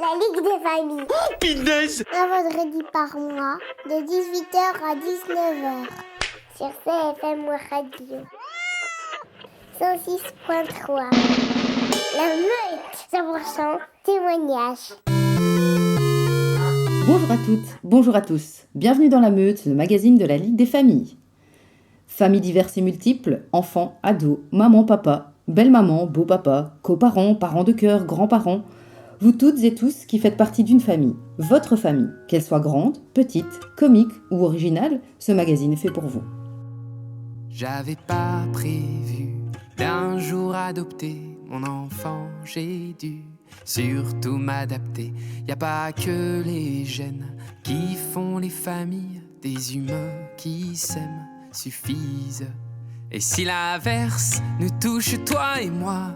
La Ligue des familles. Oh, punaise! Un vendredi par mois, de 18h à 19h. Sur CFM Radio. 106.3. La Meute. 100% témoignage. Bonjour à toutes, bonjour à tous. Bienvenue dans La Meute, le magazine de la Ligue des familles. Familles diverses et multiples, enfants, ados, maman, papa, belle-maman, beau-papa, coparents, parents de cœur, grands-parents, vous toutes et tous qui faites partie d'une famille, votre famille, qu'elle soit grande, petite, comique ou originale, ce magazine est fait pour vous. J'avais pas prévu d'un jour adopter mon enfant, j'ai dû surtout m'adapter. Y a pas que les gènes qui font les familles, des humains qui s'aiment suffisent. Et si l'averse nous touche, toi et moi,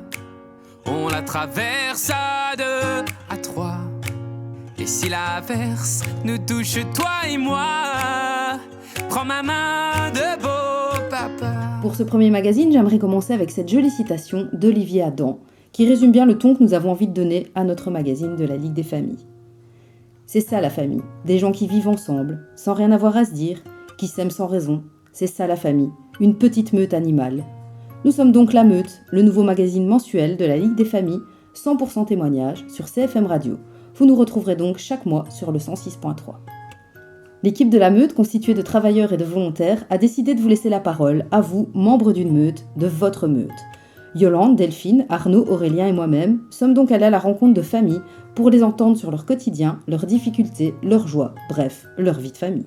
on la traverse à 2, à 3. Et si l'averse nous touche, toi et moi, prends ma main de beau papa. Pour ce premier magazine, j'aimerais commencer avec cette jolie citation d'Olivier Adam, qui résume bien le ton que nous avons envie de donner à notre magazine de la Ligue des familles. C'est ça la famille, des gens qui vivent ensemble, sans rien avoir à se dire, qui s'aiment sans raison. C'est ça la famille, une petite meute animale. Nous sommes donc La Meute, le nouveau magazine mensuel de la Ligue des familles, 100% témoignage sur CFM Radio. Vous nous retrouverez donc chaque mois sur le 106.3. L'équipe de La Meute, constituée de travailleurs et de volontaires, a décidé de vous laisser la parole, à vous, membres d'une meute, de votre meute. Yolande, Delphine, Arnaud, Aurélien et moi-même sommes donc allés à la rencontre de familles pour les entendre sur leur quotidien, leurs difficultés, leurs joies, bref, leur vie de famille.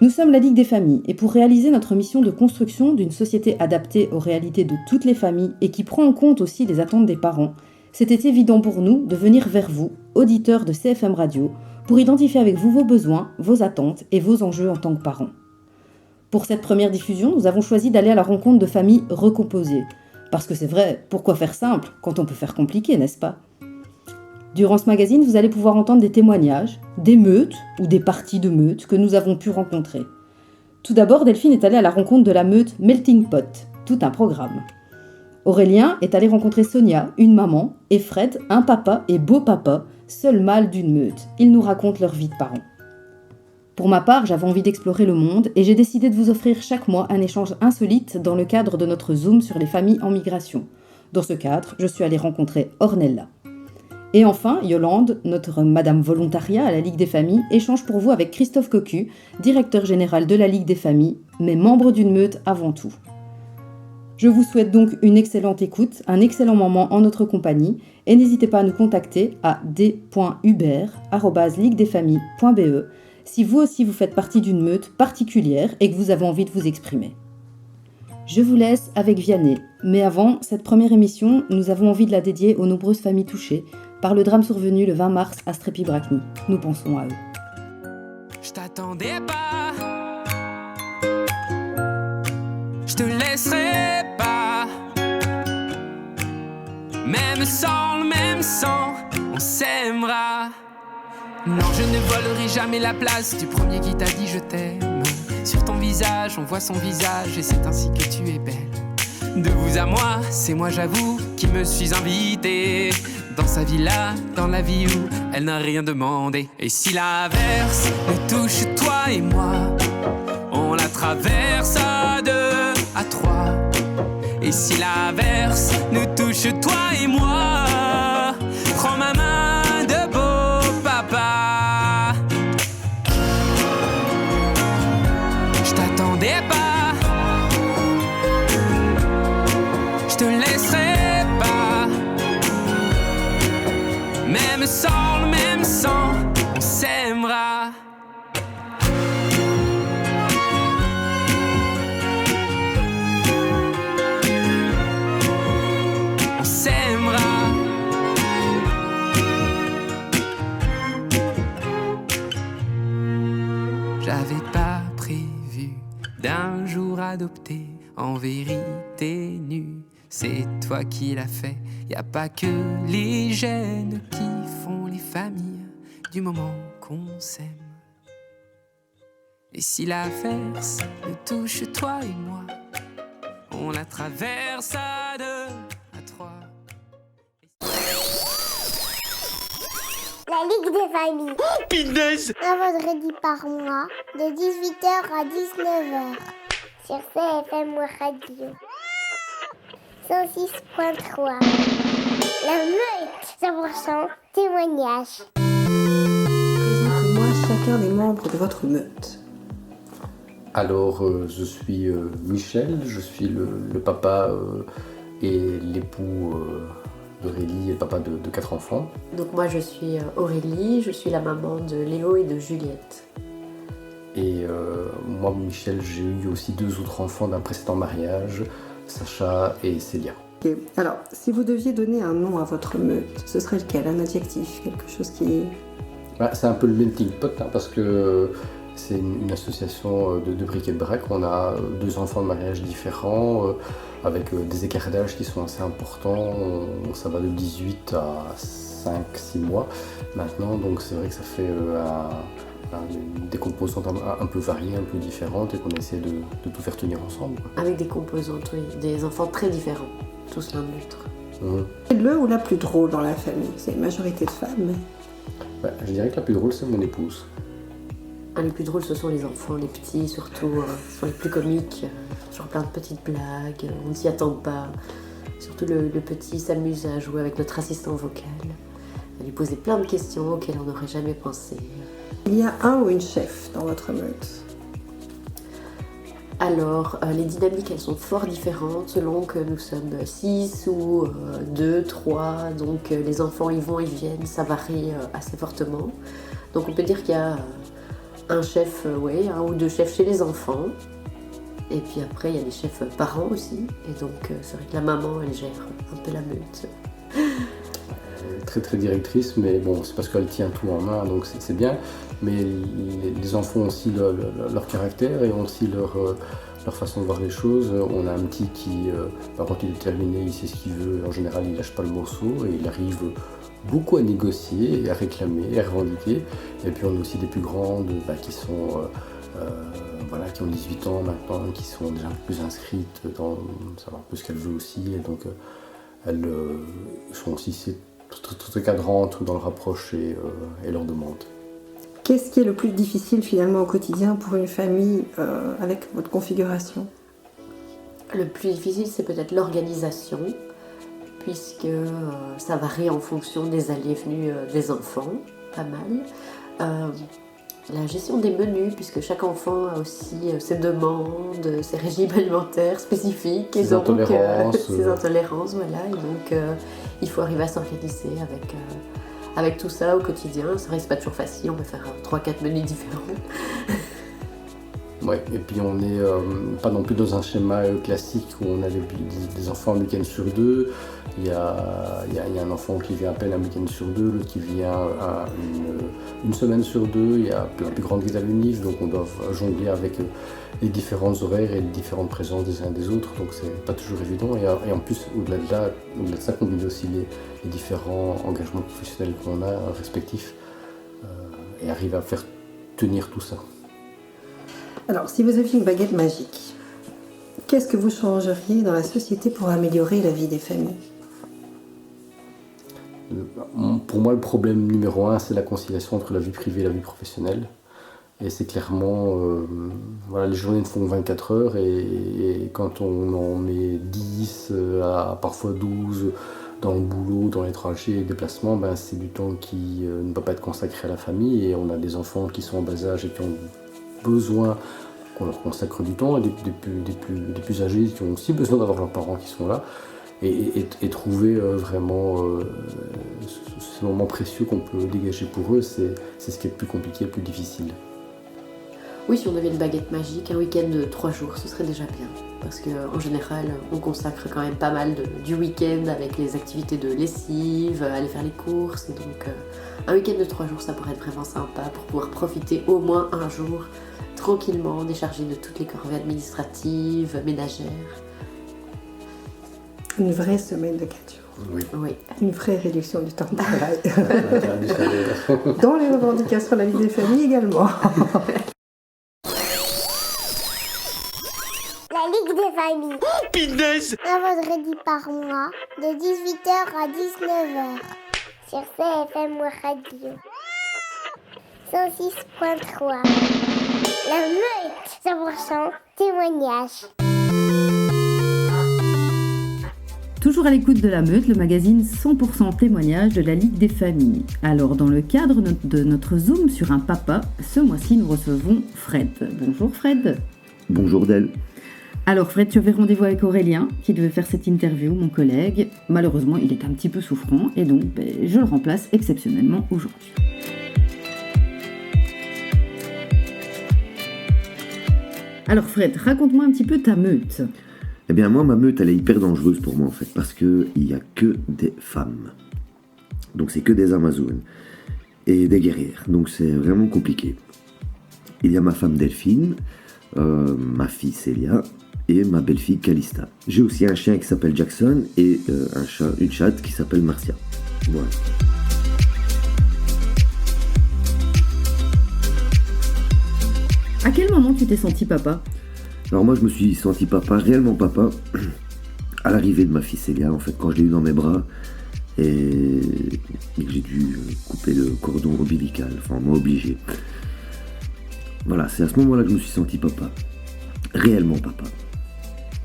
Nous sommes la Ligue des familles et pour réaliser notre mission de construction d'une société adaptée aux réalités de toutes les familles et qui prend en compte aussi les attentes des parents, c'était évident pour nous de venir vers vous, auditeurs de CFM Radio, pour identifier avec vous vos besoins, vos attentes et vos enjeux en tant que parents. Pour cette première diffusion, nous avons choisi d'aller à la rencontre de familles recomposées. Parce que c'est vrai, pourquoi faire simple quand on peut faire compliqué, n'est-ce pas ? Durant ce magazine, vous allez pouvoir entendre des témoignages, des meutes ou des parties de meutes que nous avons pu rencontrer. Tout d'abord, Delphine est allée à la rencontre de la meute Melting Pot, tout un programme. Aurélien est allé rencontrer Sonia, une maman, et Fred, un papa et beau papa, seul mâle d'une meute. Ils nous racontent leur vie de parents. Pour ma part, j'avais envie d'explorer le monde et j'ai décidé de vous offrir chaque mois un échange insolite dans le cadre de notre Zoom sur les familles en migration. Dans ce cadre, je suis allée rencontrer Ornella. Et enfin, Yolande, notre Madame Volontariat à la Ligue des familles, échange pour vous avec Christophe Cocu, directeur général de la Ligue des familles, mais membre d'une meute avant tout. Je vous souhaite donc une excellente écoute, un excellent moment en notre compagnie, et n'hésitez pas à nous contacter à d.hubert@liguedesfamilles.be si vous aussi vous faites partie d'une meute particulière et que vous avez envie de vous exprimer. Je vous laisse avec Vianney, mais avant cette première émission, nous avons envie de la dédier aux nombreuses familles touchées par le drame survenu le 20 mars à Strépy-Bracny. Nous pensons à eux. Je t'attendais pas, je te laisserai pas. Même sans le même sang, on s'aimera. Non, je ne volerai jamais la place du premier qui t'a dit je t'aime. Sur ton visage, on voit son visage et c'est ainsi que tu es belle. De vous à moi, c'est moi j'avoue qui me suis invité dans sa villa, dans la vie où elle n'a rien demandé. Et si l'averse nous touche, toi et moi, on la traverse à 2, à 3. Et si l'averse nous touche, toi et moi, prends ma main de beau papa. Je t'attendais pas, je te laisserai pas. Même sans le même sang, on s'aimera. On s'aimera. J'avais pas prévu d'un jour adopter en vérité nue. C'est toi qui l'as fait, y a pas que les gènes qui font les familles du moment qu'on s'aime. Et si l'averse nous touche, toi et moi, on la traverse à 2, à 3. La Ligue des familles. Pinaise! Un vendredi par mois, de 18h à 19h. Sur CFM Radio. 106.3. La meute. 100% témoignage. Présentez-moi chacun des membres de votre meute. Alors, je suis Michel, je suis le papa et l'époux d'Aurélie et le papa de 4 enfants. Donc moi je suis Aurélie, je suis la maman de Léo et de Juliette. Et moi, Michel, j'ai eu aussi 2 autres enfants d'un précédent mariage, Sacha et Célia. Ok. Alors, si vous deviez donner un nom à votre meute, ce serait lequel? Un adjectif? Quelque chose qui... Voilà, c'est un peu le melting pot, hein, parce que c'est une association de bric et de brac. On a 2 enfants de mariage différents, avec des écarts d'âge qui sont assez importants. Ça va de 18 à 5-6 mois maintenant, donc c'est vrai que ça fait des composantes un peu variées, un peu différentes, et qu'on essaie de tout faire tenir ensemble. Avec des composantes, oui, des enfants très différents, tous l'un de l'autre. Le ou la plus drôle dans la famille? C'est une majorité de femmes, mais... Je dirais que la plus drôle, c'est mon épouse. Les plus drôles, ce sont les enfants, les petits surtout, ce sont les plus comiques, toujours plein de petites blagues, on ne s'y attend pas. Surtout le petit s'amuse à jouer avec notre assistant vocal, à lui poser plein de questions auxquelles on n'aurait jamais pensé. Il y a un ou une chef dans votre meute? Alors, les dynamiques, elles sont fort différentes selon que nous sommes 6 ou 2, 3, donc les enfants y vont, ils viennent, ça varie assez fortement. Donc on peut dire qu'il y a un chef, un ou 2 chefs chez les enfants, et puis après il y a des chefs parents aussi, et donc c'est vrai que la maman, elle gère un peu la meute. Elle est très très directrice, mais bon, c'est parce qu'elle tient tout en main, donc c'est bien. Mais les enfants ont aussi leur caractère et ont aussi leur façon de voir les choses. On a un petit qui, quand il est terminé, il sait ce qu'il veut. En général, il lâche pas le morceau et il arrive beaucoup à négocier, à réclamer, à revendiquer. Et puis on a aussi des plus grandes qui sont... qui ont 18 ans maintenant, qui sont déjà un peu plus inscrites dans savoir un peu ce qu'elles veulent aussi. Et donc elles sont aussi très cadrantes dans leur approche et leurs demandes. Qu'est-ce qui est le plus difficile finalement au quotidien pour une famille avec votre configuration? Le plus difficile, c'est peut-être l'organisation, puisque ça varie en fonction des allées et venues des enfants, pas mal. La gestion des menus, puisque chaque enfant a aussi ses demandes, ses régimes alimentaires spécifiques, ses intolérances, ses intolérances, voilà. Et donc il faut arriver à s'organiser avec tout ça au quotidien. C'est vrai que c'est pas toujours facile, on peut faire 3-4 menus différents. Ouais, et puis on n'est pas non plus dans un schéma classique où on a des enfants un week-end sur 2. Il y a un enfant qui vient à peine un week-end sur 2, l'autre qui vient une semaine sur 2. Il y a la plus grande qui est à l'UNIF, donc on doit jongler avec les différents horaires et les différentes présences des uns et des autres, donc c'est pas toujours évident. Et en plus, au-delà de ça, combiner aussi les différents engagements professionnels qu'on a respectifs et arriver à faire tenir tout ça. Alors, si vous aviez une baguette magique, qu'est-ce que vous changeriez dans la société pour améliorer la vie des familles? Pour moi, le problème numéro 1, c'est la conciliation entre la vie privée et la vie professionnelle. Et c'est clairement, les journées ne font 24 heures et quand on en met 10 à parfois 12 dans le boulot, dans les trajets et les déplacements, c'est du temps qui ne peut pas être consacré à la famille. Et on a des enfants qui sont en bas âge et qui ont besoin qu'on leur consacre du temps, et des plus âgés qui ont aussi besoin d'avoir leurs parents qui sont là, et trouver vraiment ce moment précieux qu'on peut dégager pour eux, c'est ce qui est le plus compliqué, le plus difficile. Oui, si on avait une baguette magique, un week-end de 3 jours, ce serait déjà bien. Parce qu'en général, on consacre quand même pas mal du week-end avec les activités de lessive, aller faire les courses. Et donc, un week-end de 3 jours, ça pourrait être vraiment sympa pour pouvoir profiter au moins un jour tranquillement, déchargé de toutes les corvées administratives, ménagères. Une vraie semaine de 4 jours. Oui. Une vraie réduction du temps de travail. Dans les revendications de la vie des familles également. La Ligue des familles. Pinaise! Un vendredi par mois, de 18h à 19h. Sur CFM Radio. 106.3. La Meute, 100% témoignage. Toujours à l'écoute de La Meute, le magazine 100% témoignage de la Ligue des familles. Alors, dans le cadre de notre Zoom sur un papa, ce mois-ci, nous recevons Fred. Bonjour Fred. Bonjour Del. Alors Fred, tu avais rendez-vous avec Aurélien, qui devait faire cette interview, mon collègue. Malheureusement, il est un petit peu souffrant, et donc je le remplace exceptionnellement aujourd'hui. Alors Fred, raconte-moi un petit peu ta meute. Eh bien moi, ma meute, elle est hyper dangereuse pour moi en fait, parce qu'il n'y a que des femmes. Donc c'est que des Amazones et des guerrières, donc c'est vraiment compliqué. Il y a ma femme Delphine, ma fille Célia et ma belle-fille Calista. J'ai aussi un chien qui s'appelle Jackson et une chatte qui s'appelle Marcia. Voilà. À quel moment tu t'es senti papa ? Alors moi je me suis senti papa, réellement papa, à l'arrivée de ma fille Célia, en fait, quand je l'ai eu dans mes bras et que j'ai dû couper le cordon ombilical, enfin on m'a obligé. Voilà, c'est à ce moment-là que je me suis senti papa, réellement papa.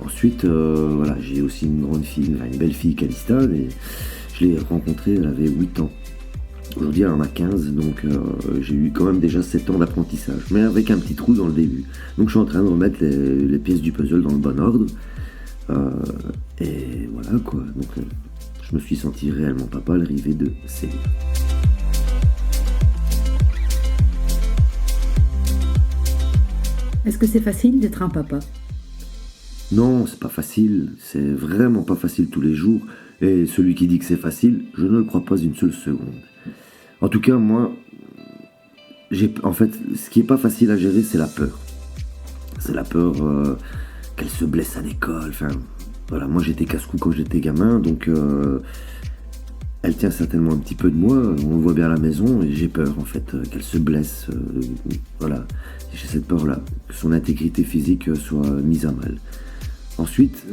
Ensuite, voilà, j'ai aussi une grande fille, une belle fille Calista, et je l'ai rencontrée, elle avait 8 ans. Aujourd'hui, elle en a 15, donc j'ai eu quand même déjà 7 ans d'apprentissage, mais avec un petit trou dans le début. Donc je suis en train de remettre les pièces du puzzle dans le bon ordre. Et voilà quoi, donc je me suis senti réellement papa à l'arrivée de Célia. Est-ce que c'est facile d'être un papa ? Non, c'est pas facile, c'est vraiment pas facile tous les jours. Et celui qui dit que c'est facile, je ne le crois pas une seule seconde. En tout cas, moi, en fait, ce qui est pas facile à gérer, c'est la peur. C'est la peur qu'elle se blesse à l'école. Enfin, voilà, moi j'étais casse-cou quand j'étais gamin, donc elle tient certainement un petit peu de moi. On le voit bien à la maison et j'ai peur en fait qu'elle se blesse. Voilà, j'ai cette peur-là, que son intégrité physique soit mise à mal. Ensuite,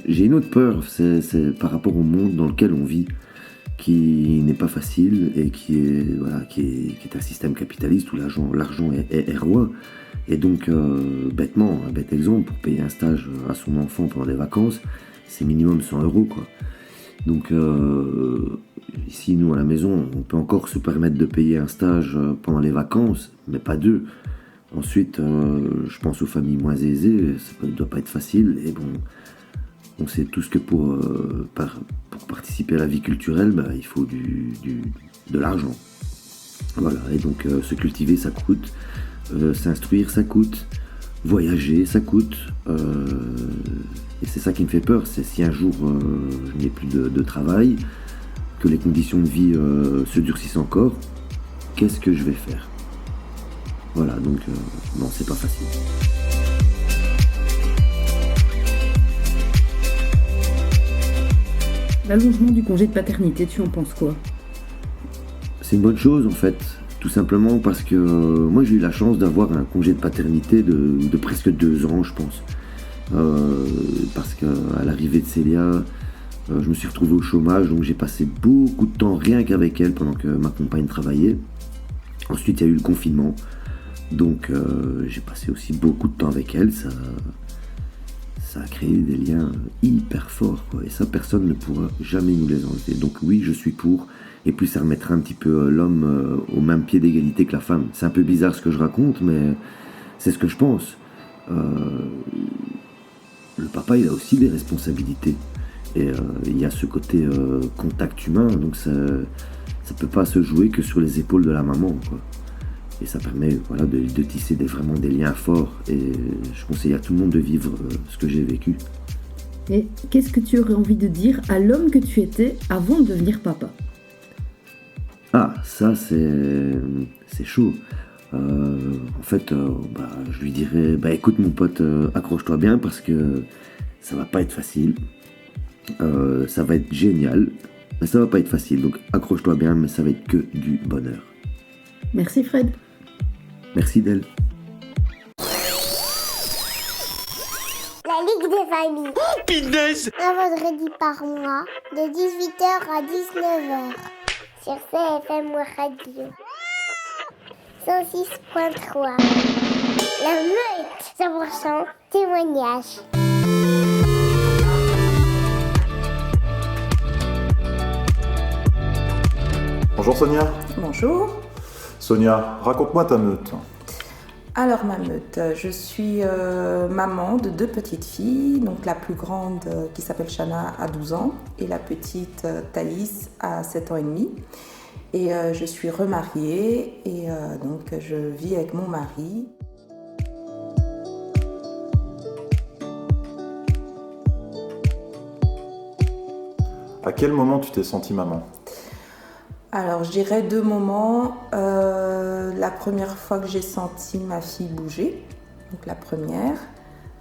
j'ai une autre peur, c'est par rapport au monde dans lequel on vit, qui n'est pas facile et qui est un système capitaliste où l'argent est roi. Et donc, bêtement, un bête exemple, pour payer un stage à son enfant pendant des vacances, c'est minimum 100 € quoi. Donc, ici, nous, à la maison, on peut encore se permettre de payer un stage pendant les vacances, mais pas deux. Ensuite, je pense aux familles moins aisées, ça ne doit pas être facile. Et bon, on sait tous que pour participer à la vie culturelle, il faut de l'argent. Voilà, et donc se cultiver, ça coûte. S'instruire, ça coûte. Voyager, ça coûte. Et c'est ça qui me fait peur, c'est si un jour je n'ai plus de travail, que les conditions de vie se durcissent encore, qu'est-ce que je vais faire ? Voilà, donc non, c'est pas facile. L'allongement du congé de paternité, tu en penses quoi ? C'est une bonne chose en fait, tout simplement parce que moi j'ai eu la chance d'avoir un congé de paternité de presque 2 ans, je pense. Parce qu'à l'arrivée de Célia, je me suis retrouvé au chômage, donc j'ai passé beaucoup de temps rien qu'avec elle pendant que ma compagne travaillait. Ensuite il y a eu le confinement. Donc j'ai passé aussi beaucoup de temps avec elle, ça a créé des liens hyper forts, quoi. Et ça, personne ne pourra jamais nous les enlever. Donc oui, je suis pour, et puis ça remettra un petit peu l'homme au même pied d'égalité que la femme. C'est un peu bizarre ce que je raconte, mais c'est ce que je pense. Le papa, il a aussi des responsabilités. Et il y a ce côté contact humain, donc ça peut pas se jouer que sur les épaules de la maman, quoi. Et ça permet de tisser vraiment des liens forts. Et je conseille à tout le monde de vivre ce que j'ai vécu. Et qu'est-ce que tu aurais envie de dire à l'homme que tu étais avant de devenir papa ? Ah, ça c'est chaud. En fait, je lui dirais, écoute mon pote, accroche-toi bien parce que ça va pas être facile. Ça va être génial, mais ça va pas être facile. Donc accroche-toi bien, mais ça va être que du bonheur. Merci Fred. Merci Del. La Ligue des familles. Un vendredi par mois, de 18h à 19h. Sur CFM Radio. 106.3. La Meute, 100% témoignage. Bonjour Sonia. Bonjour. Sonia, raconte-moi ta meute. Alors ma meute, je suis maman de 2 petites filles, donc la plus grande qui s'appelle Shana a 12 ans et la petite Thaïs a 7 ans et demi. Et je suis remariée et donc je vis avec mon mari. À quel moment tu t'es sentie maman ? Alors je dirais 2 moments. La première fois que j'ai senti ma fille bouger, donc la première,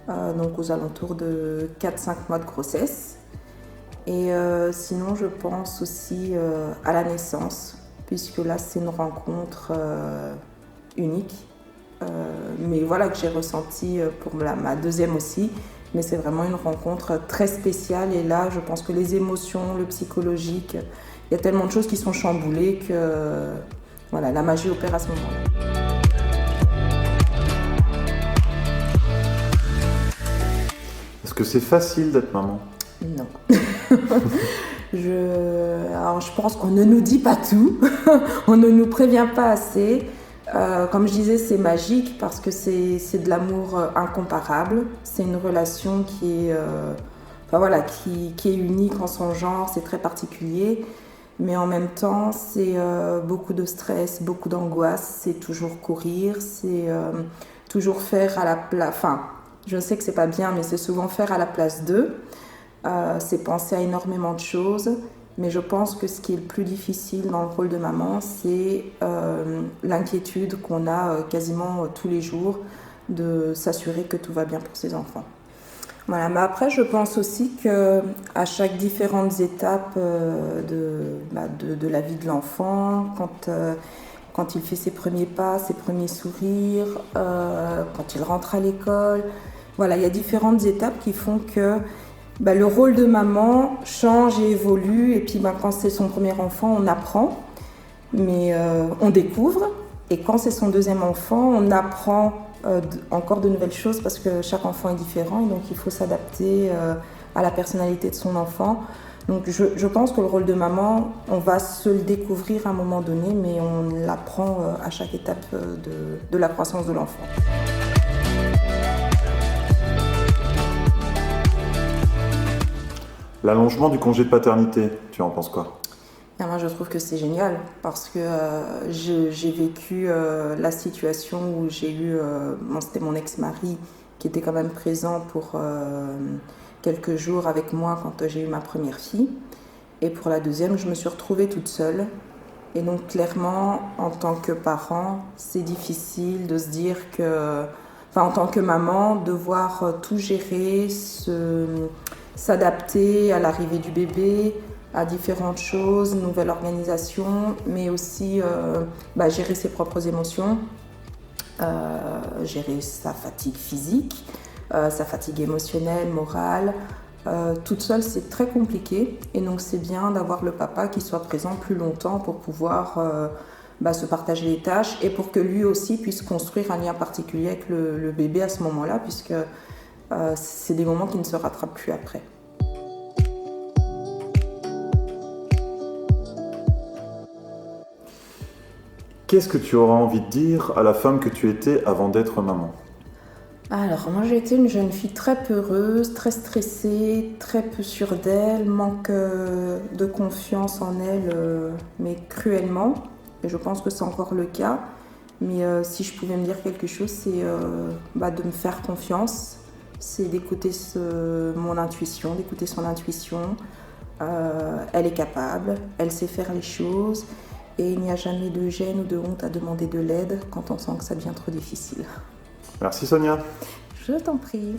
donc aux alentours de 4-5 mois de grossesse. Et sinon je pense aussi à la naissance, puisque là c'est une rencontre unique, mais voilà que j'ai ressenti pour ma deuxième aussi. Mais c'est vraiment une rencontre très spéciale et là je pense que les émotions, le psychologique, il y a tellement de choses qui sont chamboulées que voilà, la magie opère à ce moment-là. Est-ce que c'est facile d'être maman ? Non. Alors je pense qu'on ne nous dit pas tout, on ne nous prévient pas assez. Comme je disais, c'est magique parce que c'est de l'amour incomparable. C'est une relation qui est unique en son genre, c'est très particulier. Mais en même temps, c'est beaucoup de stress, beaucoup d'angoisse. C'est toujours courir, c'est toujours faire à la place. Enfin, je sais que c'est pas bien, mais c'est souvent faire à la place d'eux. C'est penser à énormément de choses. Mais je pense que ce qui est le plus difficile dans le rôle de maman, c'est l'inquiétude qu'on a quasiment tous les jours de s'assurer que tout va bien pour ses enfants. Voilà, mais après, je pense aussi qu'à chaque différentes étapes de la vie de l'enfant, quand il fait ses premiers pas, ses premiers sourires, quand il rentre à l'école, voilà, il y a différentes étapes qui font que le rôle de maman change et évolue. Et puis quand c'est son premier enfant, on apprend, mais on découvre. Et quand c'est son deuxième enfant, on apprend encore de nouvelles choses parce que chaque enfant est différent. Et donc il faut s'adapter à la personnalité de son enfant. Donc je pense que le rôle de maman, on va se le découvrir à un moment donné, mais on l'apprend à chaque étape de la croissance de l'enfant. L'allongement du congé de paternité, tu en penses quoi ? Et moi, je trouve que c'est génial parce que j'ai vécu la situation où j'ai eu, c'était mon ex-mari qui était quand même présent pour quelques jours avec moi quand j'ai eu ma première fille. Et pour la deuxième, je me suis retrouvée toute seule. Et donc clairement, en tant que parent, c'est difficile de se dire que, en tant que maman, devoir tout gérer, s'adapter à l'arrivée du bébé, à différentes choses, nouvelle organisation, mais aussi gérer ses propres émotions, gérer sa fatigue physique, sa fatigue émotionnelle, morale. Toute seule, c'est très compliqué et donc c'est bien d'avoir le papa qui soit présent plus longtemps pour pouvoir se partager les tâches et pour que lui aussi puisse construire un lien particulier avec le bébé à ce moment-là, puisque c'est des moments qui ne se rattrapent plus après. Qu'est-ce que tu auras envie de dire à la femme que tu étais avant d'être maman ? Alors, moi j'ai été une jeune fille très peureuse, très stressée, très peu sûre d'elle, manque de confiance en elle, mais cruellement. Et je pense que c'est encore le cas. Mais si je pouvais me dire quelque chose, c'est de me faire confiance. C'est d'écouter mon intuition, d'écouter son intuition. Elle est capable, elle sait faire les choses. Et il n'y a jamais de gêne ou de honte à demander de l'aide quand on sent que ça devient trop difficile. Merci Sonia. Je t'en prie.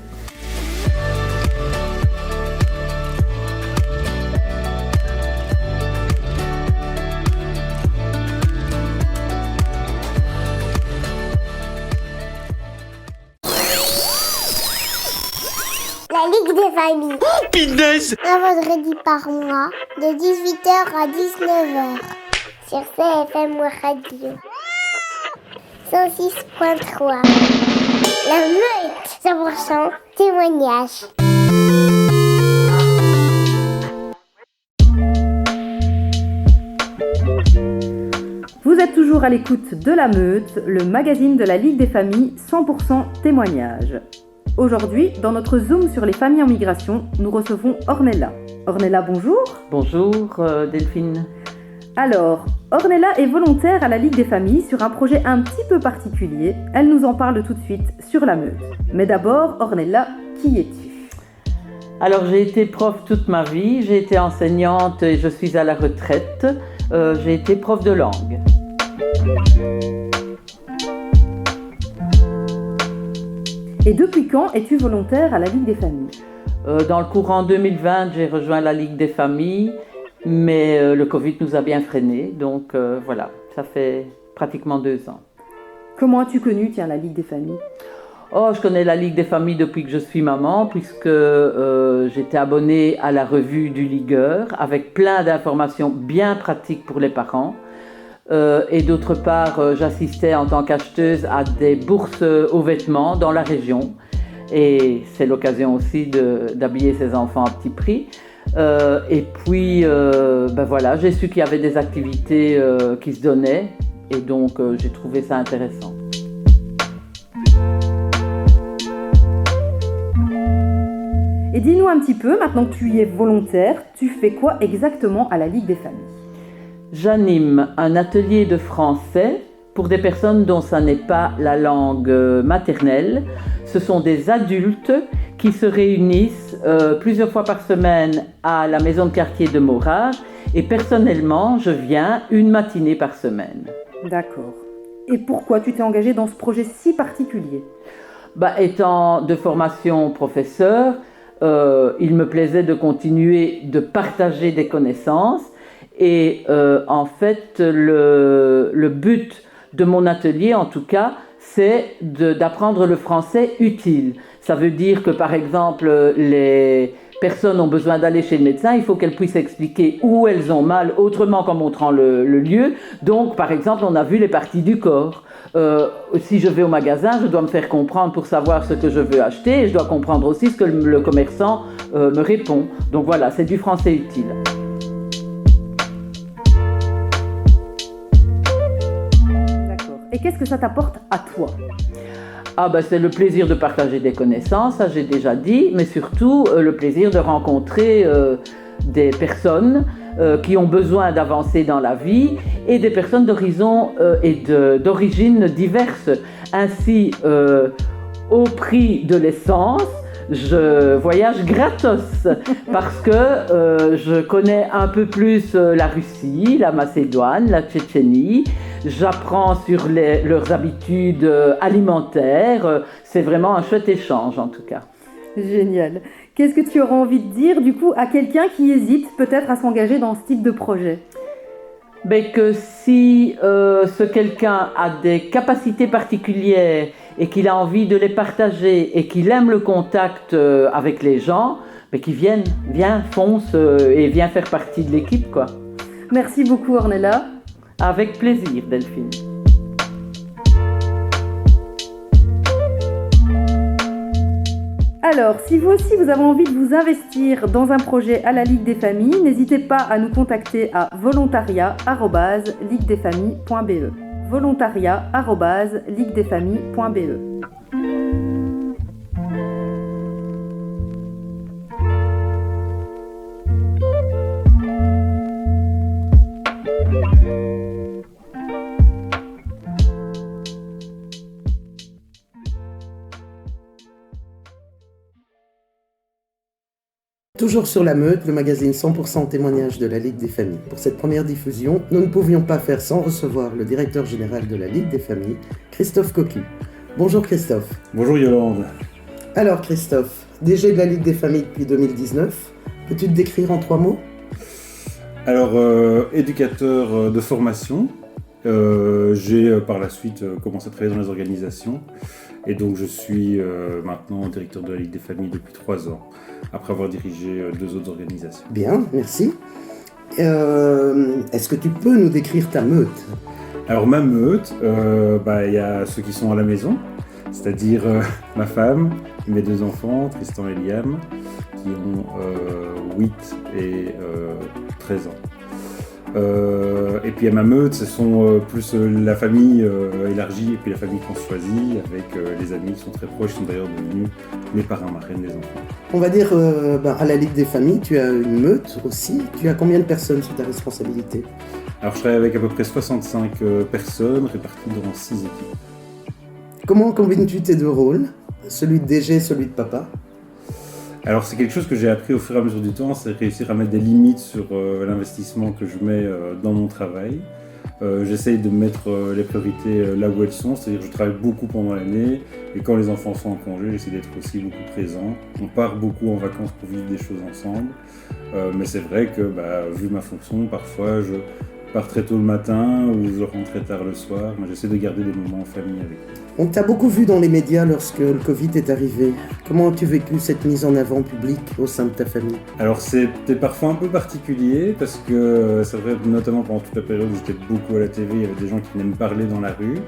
La Ligue des familles. Oh, punaise! Un vendredi par mois, de 18h à 19h, sur CFM Radio. 106.3. La Meute, 100% témoignage. Vous êtes toujours à l'écoute de La Meute, le magazine de la Ligue des familles 100% témoignage. Aujourd'hui, dans notre Zoom sur les familles en migration, nous recevons Ornella. Ornella, bonjour. Bonjour Delphine. Alors, Ornella est volontaire à la Ligue des familles sur un projet un petit peu particulier. Elle nous en parle tout de suite sur La Meute. Mais d'abord, Ornella, qui es-tu ? Alors, j'ai été prof toute ma vie, j'ai été enseignante et je suis à la retraite. J'ai été prof de langue. Et depuis quand es-tu volontaire à la Ligue des familles ? Dans le courant 2020, j'ai rejoint la Ligue des familles, mais le Covid nous a bien freinés, donc voilà, ça fait pratiquement 2 ans. Comment as-tu connu, la Ligue des familles ? Oh, je connais la Ligue des familles depuis que je suis maman, puisque j'étais abonnée à la revue du Ligueur, avec plein d'informations bien pratiques pour les parents. Et d'autre part, j'assistais en tant qu'acheteuse à des bourses aux vêtements dans la région. Et c'est l'occasion aussi d'habiller ses enfants à petit prix. Et puis, voilà, j'ai su qu'il y avait des activités qui se donnaient. Et donc, j'ai trouvé ça intéressant. Et dis-nous un petit peu, maintenant que tu y es volontaire, tu fais quoi exactement à la Ligue des familles ? J'anime un atelier de français pour des personnes dont ça n'est pas la langue maternelle. Ce sont des adultes qui se réunissent plusieurs fois par semaine à la maison de quartier de Morage. Et personnellement, je viens une matinée par semaine. D'accord. Et pourquoi tu t'es engagée dans ce projet si particulier ? Étant de formation professeur, il me plaisait de continuer de partager des connaissances. Et en fait, le but de mon atelier, en tout cas, c'est d'apprendre le français utile. Ça veut dire que, par exemple, les personnes ont besoin d'aller chez le médecin, il faut qu'elles puissent expliquer où elles ont mal, autrement qu'en montrant le lieu. Donc, par exemple, on a vu les parties du corps. Si je vais au magasin, je dois me faire comprendre pour savoir ce que je veux acheter et je dois comprendre aussi ce que le commerçant me répond. Donc voilà, c'est du français utile. D'accord. Et qu'est-ce que ça t'apporte à toi ? C'est le plaisir de partager des connaissances, ça j'ai déjà dit, mais surtout le plaisir de rencontrer des personnes qui ont besoin d'avancer dans la vie et des personnes d'horizons et d'origines diverses. Ainsi, au prix de l'essence, je voyage gratos parce que je connais un peu plus la Russie, la Macédoine, la Tchétchénie. J'apprends sur leurs habitudes alimentaires. C'est vraiment un chouette échange en tout cas. Génial. Qu'est-ce que tu auras envie de dire du coup à quelqu'un qui hésite peut-être à s'engager dans ce type de projet ? Que si ce quelqu'un a des capacités particulières et qu'il a envie de les partager et qu'il aime le contact avec les gens, qu'il viens, fonce et viens faire partie de l'équipe, quoi. Merci beaucoup Ornella. Avec plaisir Delphine. Alors, si vous aussi vous avez envie de vous investir dans un projet à la Ligue des familles, n'hésitez pas à nous contacter à volontariat@liguedesfamilles.be. volontariat@liguedesfamilles.be. Toujours sur La Meute, le magazine 100% témoignage de la Ligue des familles. Pour cette première diffusion, nous ne pouvions pas faire sans recevoir le directeur général de la Ligue des familles, Christophe Cocu. Bonjour Christophe. Bonjour Yolande. Alors Christophe, DG de la Ligue des familles depuis 2019, peux-tu te décrire en 3 mots ? Alors, éducateur de formation, j'ai par la suite commencé à travailler dans les organisations et donc je suis maintenant directeur de la Ligue des familles depuis 3 ans. Après avoir dirigé 2 autres organisations. Bien, merci. Est-ce que tu peux nous décrire ta meute ? Alors ma meute, y a ceux qui sont à la maison, c'est-à-dire ma femme, mes 2 enfants, Tristan et Liam, qui ont 8 et 13 ans. Et puis à ma meute, ce sont plus la famille élargie et puis la famille qu'on choisit, avec les amis qui sont très proches, qui sont d'ailleurs devenus les parrains marraines des enfants. On va dire, à la Ligue des familles, tu as une meute aussi. Tu as combien de personnes sous ta responsabilité ? Alors je travaille avec à peu près 65 personnes réparties dans 6 équipes. Comment combines-tu tes 2 rôles ? Celui de DG et celui de papa ? Alors c'est quelque chose que j'ai appris au fur et à mesure du temps, c'est réussir à mettre des limites sur l'investissement que je mets dans mon travail. J'essaye de mettre les priorités là où elles sont, c'est-à-dire que je travaille beaucoup pendant l'année et quand les enfants sont en congé, j'essaie d'être aussi beaucoup présent. On part beaucoup en vacances pour vivre des choses ensemble, mais c'est vrai que vu ma fonction, parfois je pars très tôt le matin ou je rentre très tard le soir, mais j'essaie de garder des moments en famille avec eux. On t'a beaucoup vu dans les médias lorsque le Covid est arrivé. Comment as-tu vécu cette mise en avant publique au sein de ta famille ? Alors c'était parfois un peu particulier parce que c'est vrai, notamment pendant toute la période où j'étais beaucoup à la TV, il y avait des gens qui venaient me parler dans la rue.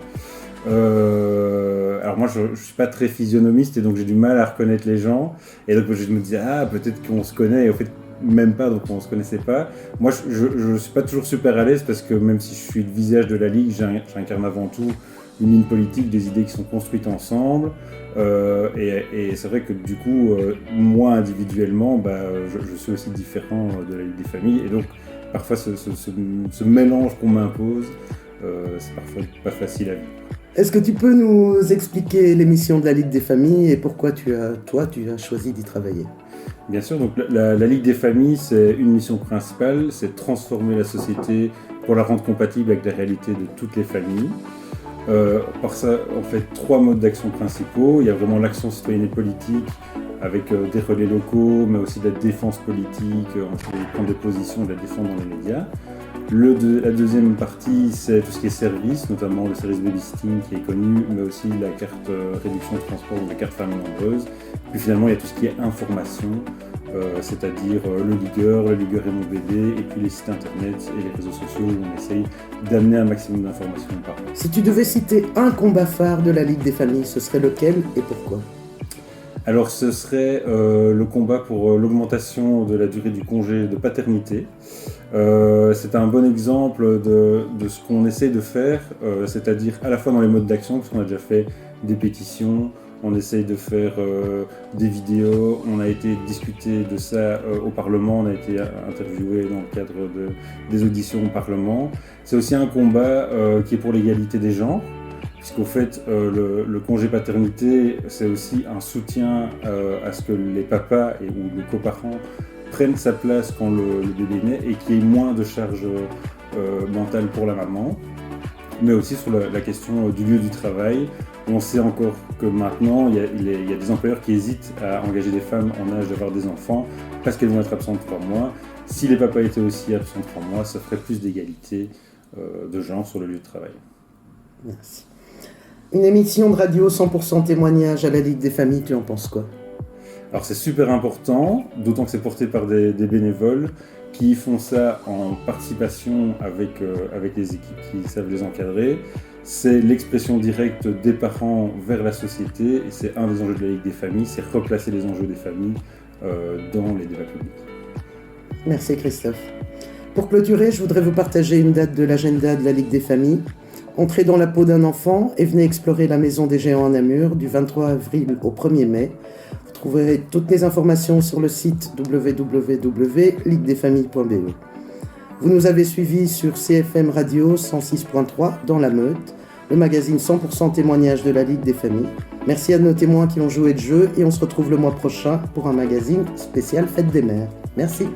Alors moi je suis pas très physionomiste et donc j'ai du mal à reconnaître les gens. Et donc je me disais peut-être qu'on se connaît et au fait même pas, donc on se connaissait pas. Moi je suis pas toujours super à l'aise parce que même si je suis le visage de la Ligue, j'incarne avant tout une ligne politique, des idées qui sont construites ensemble. Et c'est vrai que du coup, moi individuellement, je suis aussi différent de la Ligue des familles. Et donc parfois ce mélange qu'on m'impose, c'est parfois pas facile à vivre. Est-ce que tu peux nous expliquer l'émission de la Ligue des familles et pourquoi tu as choisi d'y travailler ? Bien sûr, donc la Ligue des familles, c'est une mission principale, c'est de transformer la société pour la rendre compatible avec la réalité de toutes les familles. Par ça, on fait 3 modes d'action principaux. Il y a vraiment l'action citoyenne et politique, avec des relais locaux, mais aussi de la défense politique, prendre des positions et de la défendre dans les médias. La deuxième partie, c'est tout ce qui est service, notamment le service babysitting qui est connu, mais aussi la carte réduction de transport ou la carte famille nombreuse. Puis finalement, il y a tout ce qui est information, c'est-à-dire le Ligueur et mon bébé, et puis les sites internet et les réseaux sociaux où on essaye d'amener un maximum d'informations par an. Si tu devais citer un combat phare de la Ligue des familles, ce serait lequel et pourquoi ? Alors ce serait le combat pour l'augmentation de la durée du congé de paternité. C'est un bon exemple de ce qu'on essaie de faire, c'est-à-dire à la fois dans les modes d'action, parce qu'on a déjà fait des pétitions, on essaye de faire des vidéos, on a été discuter de ça au Parlement, on a été interviewé dans le cadre des auditions au Parlement. C'est aussi un combat qui est pour l'égalité des genres, puisqu'au fait le congé paternité c'est aussi un soutien à ce que les papas ou les coparents prennent sa place quand le bébé naît et qu'il y ait moins de charge mentale pour la maman, mais aussi sur la question du lieu du travail. On sait encore que maintenant, il y a des employeurs qui hésitent à engager des femmes en âge d'avoir des enfants parce qu'elles vont être absentes 3 mois. Si les papas étaient aussi absents 3 mois, ça ferait plus d'égalité de genre sur le lieu de travail. Merci. Une émission de radio 100% témoignage à la Ligue des familles, tu en penses quoi ? Alors c'est super important, d'autant que c'est porté par des bénévoles qui font ça en participation avec les équipes qui savent les encadrer. C'est l'expression directe des parents vers la société et c'est un des enjeux de la Ligue des familles, c'est replacer les enjeux des familles dans les débats publics. Merci Christophe. Pour clôturer, je voudrais vous partager une date de l'agenda de la Ligue des familles. Entrez dans la peau d'un enfant et venez explorer la Maison des Géants à Namur du 23 avril au 1er mai. Vous trouverez toutes les informations sur le site www.liguedesfamilles.be. Vous nous avez suivis sur CFM Radio 106.3 dans la Meute, le magazine 100% témoignage de la Ligue des familles. Merci à nos témoins qui ont joué le jeu et on se retrouve le mois prochain pour un magazine spécial Fête des mères. Merci.